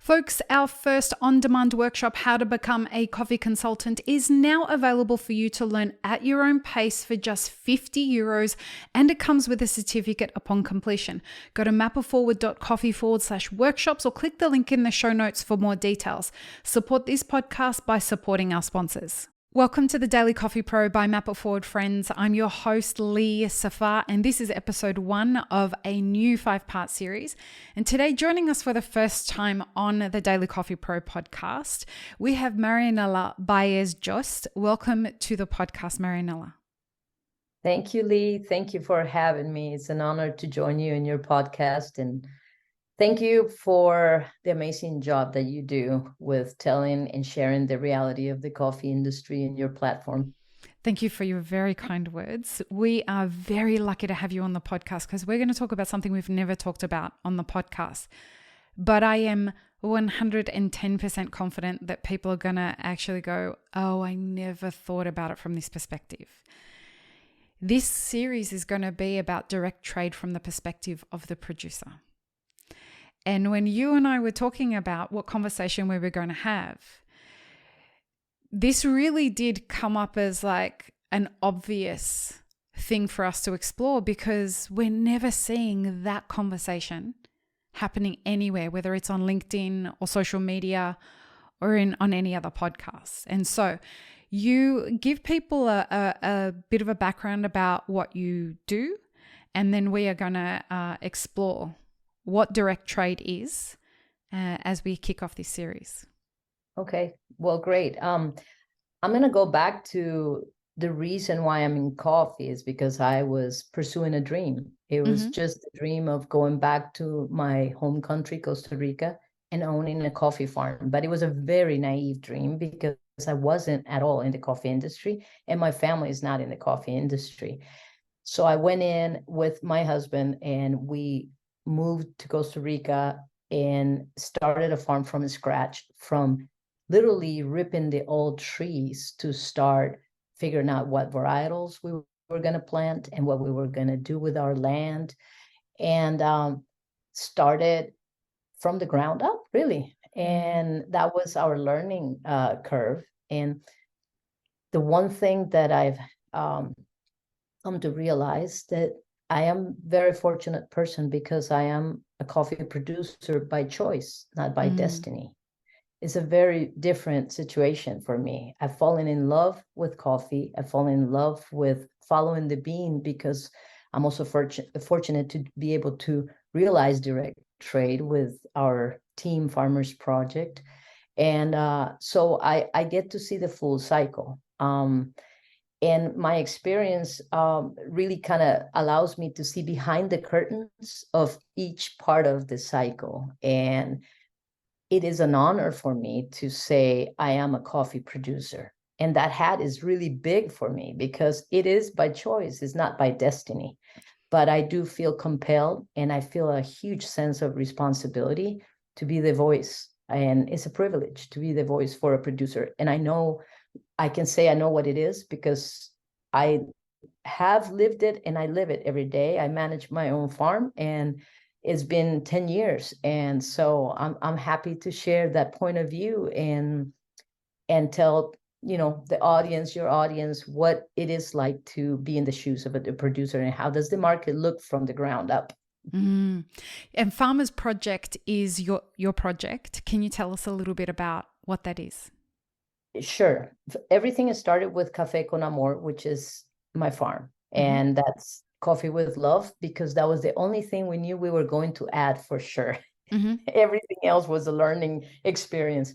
Folks, our first on-demand workshop, How to Become a Coffee Consultant, is now available for you to learn at your own pace for just €50, and it comes with a certificate upon completion. Go to mapitforward.coffee/workshops or click the link in the show notes for more details. Support this podcast by supporting our sponsors. Welcome to the Daily Coffee Pro by Map It Forward, friends. I'm your host, Lee Safar, and this is episode 1 of a new 5-part series. And today, joining us for the first time on the Daily Coffee Pro podcast, we have Marianella Baez Jost. Welcome to the podcast, Marianella. Thank you, Lee. Thank you for having me. It's an honor to join you in your podcast, and thank you for the amazing job that you do with telling and sharing the reality of the coffee industry in your platform. Thank you for your very kind words. We are very lucky to have you on the podcast because we're going to talk about something we've never talked about on the podcast. But I am 110% confident that people are going to actually go, oh, I never thought about it from this perspective. This series is going to be about direct trade from the perspective of the producer. And when you and I were talking about what conversation we were going to have, this really did come up as like an obvious thing for us to explore because we're never seeing that conversation happening anywhere, whether it's on LinkedIn or social media or on any other podcasts. And so you give people a bit of a background about what you do, and then we are going to explore what direct trade is as we kick off this series. Okay, well, great. I'm going to go back to the reason why I'm in coffee is because I was pursuing a dream. It was just a dream of going back to my home country, Costa Rica, and owning a coffee farm. But it was a very naive dream because I wasn't at all in the coffee industry, and my family is not in the coffee industry. So I went in with my husband and we moved to Costa Rica and started a farm from scratch, from literally ripping the old trees to start figuring out what varietals we were going to plant and what we were going to do with our land, and started from the ground up, really. And that was our learning curve. And the one thing that I've come to realize that I am a very fortunate person because I am a coffee producer by choice, not by destiny. It's a very different situation for me. I've fallen in love with coffee. I've fallen in love with following the bean because I'm also fortunate to be able to realize direct trade with our Team Farmers Project. And so I get to see the full cycle. And my experience really kind of allows me to see behind the curtains of each part of the cycle. And it is an honor for me to say I am a coffee producer. And that hat is really big for me because it is by choice. It's not by destiny. But I do feel compelled, and I feel a huge sense of responsibility to be the voice. And it's a privilege to be the voice for a producer. And I can say I know what it is because I have lived it and I live it every day. I manage my own farm and it's been 10 years. And so I'm happy to share that point of view and tell, the audience, your audience, what it is like to be in the shoes of a producer and how does the market look from the ground up. And Farmers Project is your project. Can you tell us a little bit about what that is? Sure. Everything started with Café con Amor, which is my farm. And that's coffee with love because that was the only thing we knew we were going to add for sure. Everything else was a learning experience.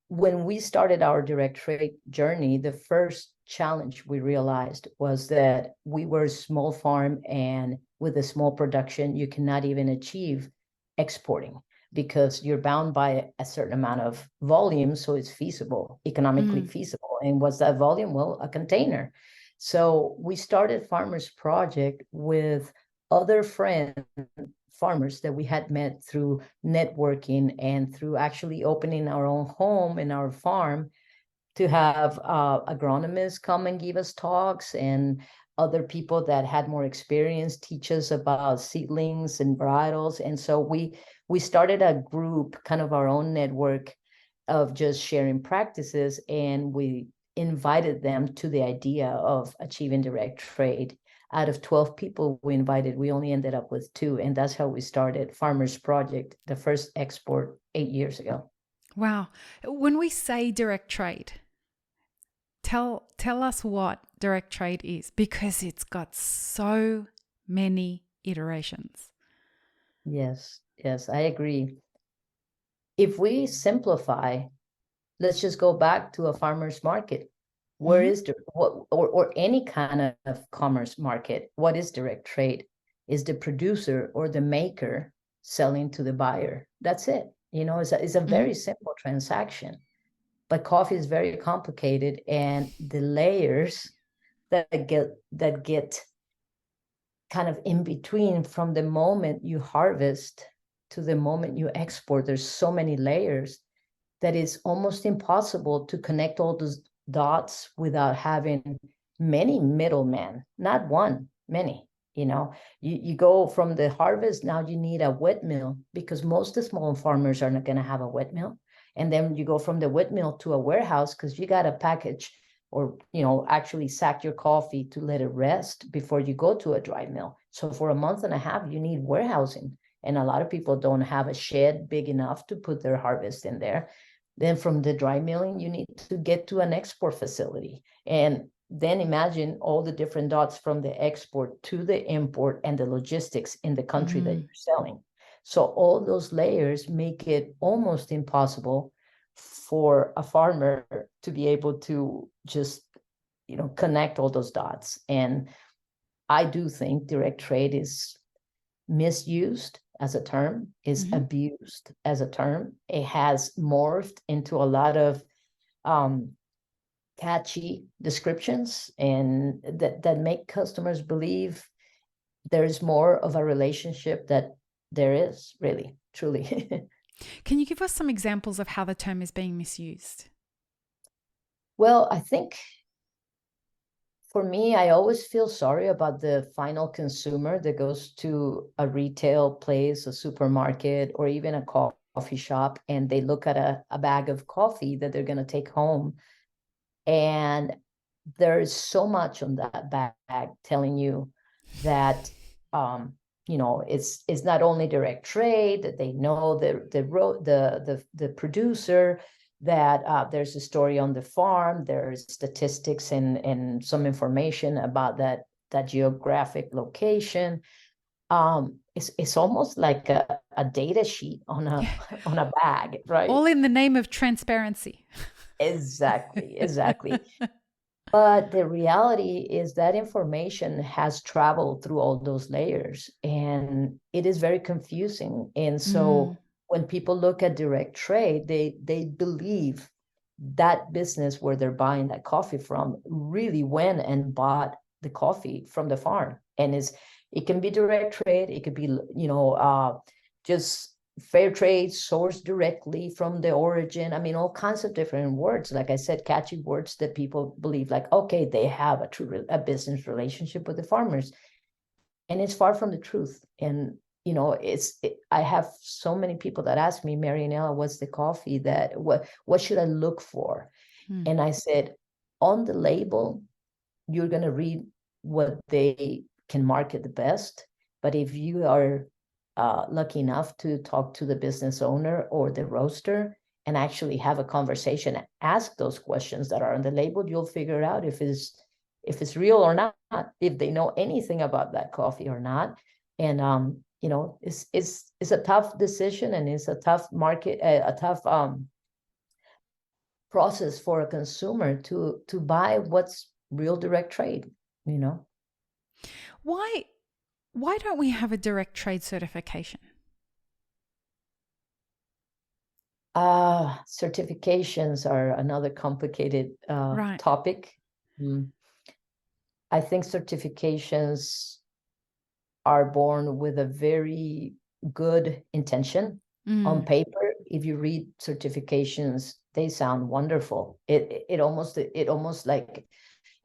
When we started our direct trade journey, the first challenge we realized was that we were a small farm, and with a small production, you cannot even achieve exporting because you're bound by a certain amount of volume. So it's feasible, economically feasible. And what's that volume? Well, a container. So we started Farmers Project with other farmers that we had met through networking and through actually opening our own home and our farm to have agronomists come and give us talks, and other people that had more experience teach us about seedlings and varietals. And so we we started a group, kind of our own network of just sharing practices, and we invited them to the idea of achieving direct trade. Out of 12 people we invited, we only ended up with 2, and that's how we started Farmers Project, the first export 8 years ago. Wow. When we say direct trade, tell us what direct trade is, because it's got so many iterations. Yes, I agree. If we simplify, let's just go back to a farmer's market. Where is or any kind of commerce market? What is direct trade? Is the producer or the maker selling to the buyer? That's it. It's a very simple transaction. But coffee is very complicated, and the layers that get kind of in between, from the moment you harvest to the moment you export, there's so many layers that it's almost impossible to connect all those dots without having many middlemen, not one, many. You go from the harvest, now you need a wet mill, because most of the small farmers are not going to have a wet mill. And then you go from the wet mill to a warehouse, because you got to package or actually sack your coffee to let it rest before you go to a dry mill. So for a month and a half, you need warehousing. And a lot of people don't have a shed big enough to put their harvest in there. Then from the dry milling, you need to get to an export facility. And then imagine all the different dots from the export to the import and the logistics in the country that you're selling. So all those layers make it almost impossible for a farmer to be able to just, connect all those dots. And I do think direct trade is misused as a term, is abused as a term. It has morphed into a lot of catchy descriptions, and that make customers believe there's more of a relationship that there is really, truly. Can you give us some examples of how the term is being misused? Well, I think for me, I always feel sorry about the final consumer that goes to a retail place, a supermarket, or even a coffee shop, and they look at a bag of coffee that they're going to take home. And there's so much on that bag telling you that, it's not only direct trade, that they know the producer, that there's a story on the farm, there's statistics and some information about that geographic location. It's almost like a data sheet on a bag, right? All in the name of transparency. Exactly. But the reality is that information has traveled through all those layers, and it is very confusing. And so when people look at direct trade, they believe that business where they're buying that coffee from really went and bought the coffee from the farm. And it can be direct trade, it could be just fair trade, sourced directly from the origin. I mean, all kinds of different words, like I said, catchy words that people believe, like, okay, they have a business relationship with the farmers. And it's far from the truth. And I have so many people that ask me, Marianella, what's the coffee what should I look for? And I said, on the label, you're going to read what they can market the best. But if you are lucky enough to talk to the business owner or the roaster and actually have a conversation, ask those questions that are on the label, you'll figure out if it's real or not, if they know anything about that coffee or not. And it's a tough decision, and it's a tough market, a tough process for a consumer to buy what's real direct trade. Why don't we have a direct trade certification? Certifications are another complicated topic. I think certifications are born with a very good intention. On paper, if you read certifications, they sound wonderful. It almost like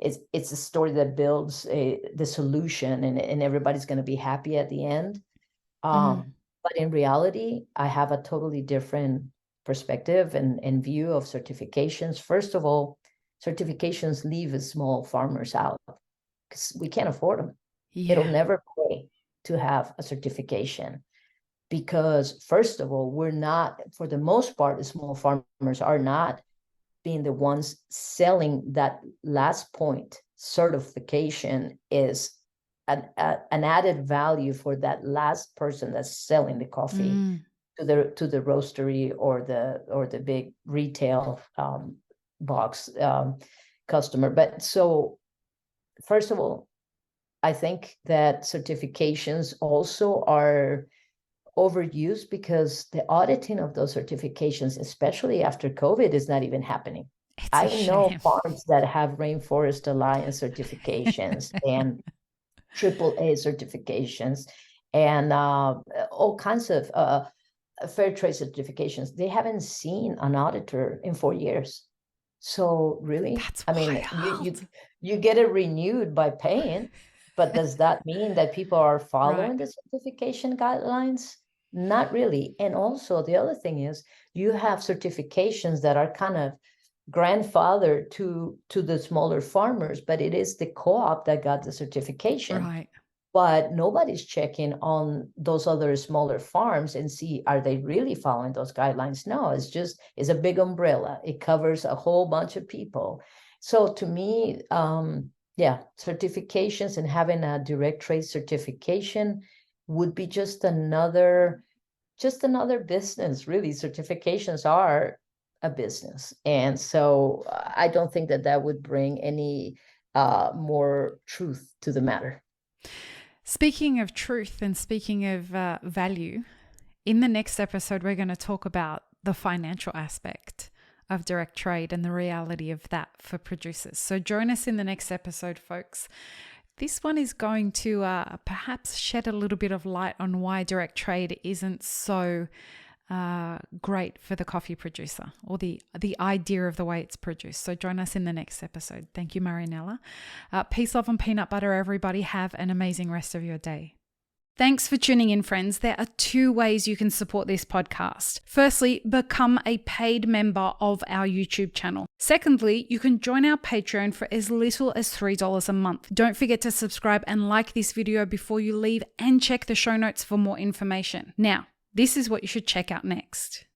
it's a story that builds the solution, and everybody's going to be happy at the end. But in reality, I have a totally different perspective and view of certifications. First of all, certifications leave small farmers out because we can't afford them. It'll Yeah. never pay to have a certification because, first of all, we're not, for the most part, the small farmers are not being the ones selling that last point. Certification is an added value for that last person that's selling the coffee to the roastery or the big retail box customer. But so first of all, I think that certifications also are overused because the auditing of those certifications, especially after COVID, is not even happening. It's a I know shame. farms that have Rainforest Alliance certifications and AAA certifications and all kinds of fair trade certifications. They haven't seen an auditor in 4 years. So really, That's I mean, wild. you get it renewed by paying, but does that mean that people are Right. following the certification guidelines? Not really. And also the other thing is you have certifications that are kind of grandfathered to the smaller farmers, but it is the co-op that got the certification. Right. But nobody's checking on those other smaller farms and see, are they really following those guidelines? No, it's a big umbrella. It covers a whole bunch of people. So to me, yeah, certifications and having a direct trade certification would be just another business. Really, certifications are a business. And so I don't think that would bring any more truth to the matter. Speaking of truth and speaking of value, in the next episode, we're going to talk about the financial aspect of direct trade and the reality of that for producers. So join us in the next episode, folks. This one is going to perhaps shed a little bit of light on why direct trade isn't so great for the coffee producer, or the idea of the way it's produced. So join us in the next episode. Thank you, Marianella. Peace, love, and peanut butter, everybody. Have an amazing rest of your day. Thanks for tuning in, friends. There are 2 ways you can support this podcast. Firstly, become a paid member of our YouTube channel. Secondly, you can join our Patreon for as little as $3 a month. Don't forget to subscribe and like this video before you leave, and check the show notes for more information. Now, this is what you should check out next.